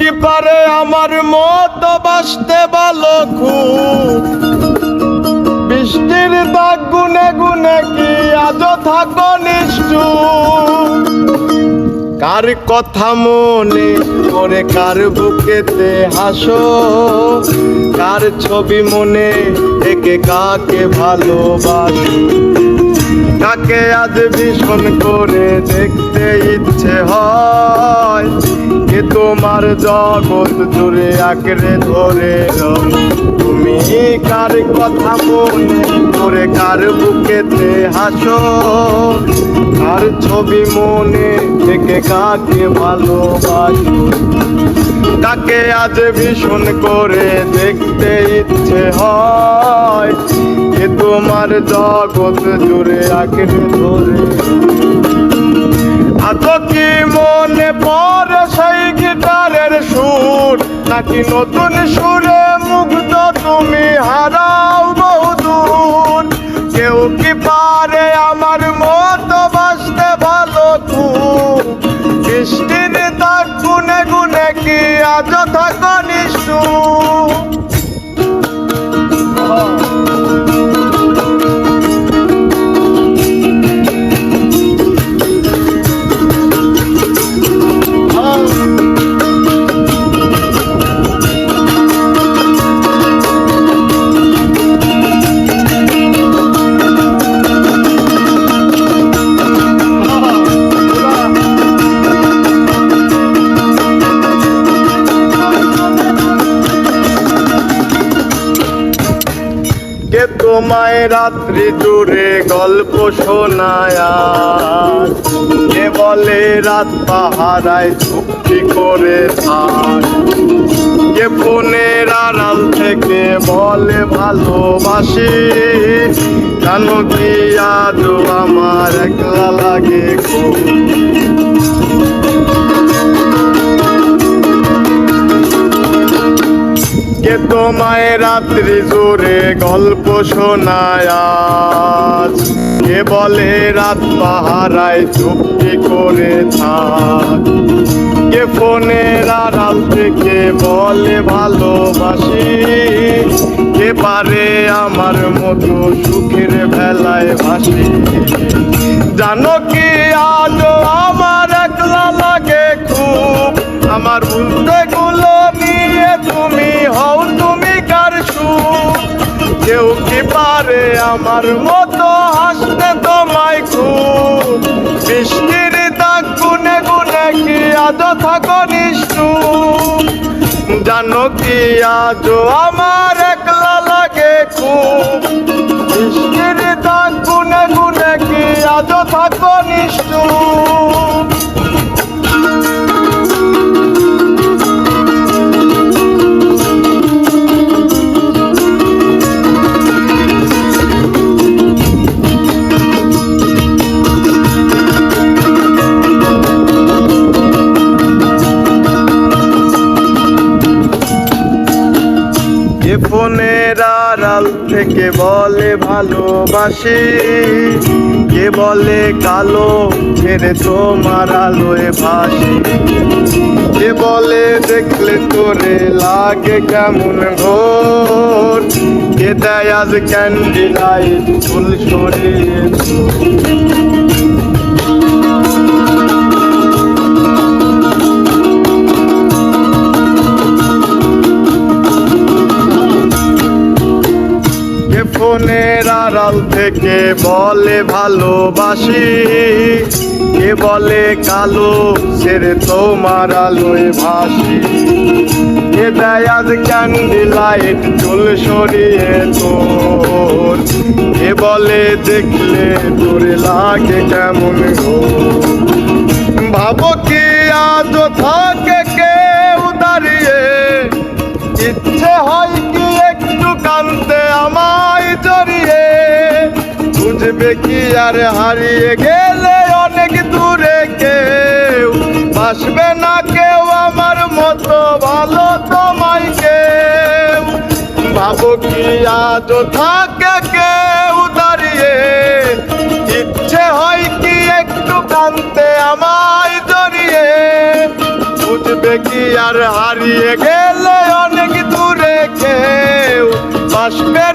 কি পারে আমার মতো বাসতে ভালো খুব, বৃষ্টির দাগ গুনে গুনে কি আজও থাকো নিষ্ঠুর। কার কথা মনে করে কার বুকেতে হাসো, কার ছবি মনে একে কাকে ভালোবাসো, কাকে আজ ভীষণ করে দেখতে ইচ্ছে হয়, কে তোমার জগৎ জুড়ে আঁকড়ে ধরে রয়। তুমি কার কথা মনে করে কার বুকেতে হাসো, কার ছবি মনে থেকে কাকে ভালোবাসো, কাকে আজ ভীষণ করে দেখতে ইচ্ছে হয়, কে তোমার জগৎ জুড়ে আঁকড়ে ধরে। আজ কি মনে পড়ে সেই গিটারের সুর, নাকি নতুন সুরে মুগ্ধ তুমি হারাও বহুদূর। কেউ কি পারে আমার মতো বাসতে ভালো খুব, বৃষ্টির দাগ গুনে গুনে কি আজও থাকো নিষ্ঠুর। কে তোমায় রাত্রি জুড়ে গল্প শোনায়, কে বলে রাত পাহারায় চুক্তি করে থাক, কে ফোনের আড়াল থেকে বলে ভালোবাসি। জানো কি আজও আমার একলা লাগে খুব, কে তোমায় রাত্রি জুড়ে গল্প শোনায়, কে বলে রাত পাহারায় চুক্তি করে থাক, কে ফোনের আড়াল থেকে বলে ভালোবাসি। কে পারে আমার মতো সুখের ভেলায় ভাসি। জানো কি আজও আমার একলা লাগে খুব, আমার বুঝতে গুলো নিয়ে তুমি হও তুমি কার সুখ। কেউ কি পারে আমার মতো হাসতে তোমায় খুব, বৃষ্টির দাগ গুনে গুনে কি আজও থাকো নিষ্ঠুর। জানো কি আজও আমার একলা লাগে খুব, বৃষ্টির দাগ গুনে গুনে কি আজও থাকো নিষ্ঠুর। কে ফোনের আড়াল থেকে বলে ভালোবাসি, কে বলে কালো ছেড়ে তোমার আলোয় ভাসি। কে বলে দেখলে তোরে লাগে কেমন ঘোর, কে দেয় আজ ক্যান্ডি লাইট ফুল সরিয়ে। ফোনের আড়াল থেকে বলে ভালোবাসি, কে বলে কালো ছেড়ে তোমার আলোয় ভাসি। কে দেয় আজ ক্যান্ডি লাইট চুল সরিয়ে তোর, কে বলে দেখলে তোরে লাগে কেমন ঘোর। ভাবো কি আজও থাকে কেউ দাঁড়িয়ে, ইচ্ছে হয় কি একটু কানতে আমায় জড়িয়ে। বুঝবে কি আর হারিয়ে গেলে অনেক দূরে কেউ, বাসবে না কেউ আমার মতো ভালো তোমায় কেউ। ভাবো কি আজও থাকে কেউ দাঁড়িয়ে, ইচ্ছে হয় কি একটু কানতে আমায় জড়িয়ে। বুঝবে দূরে কি আর হারিয়ে গেলে অনেক দূরে কেউ বাসবে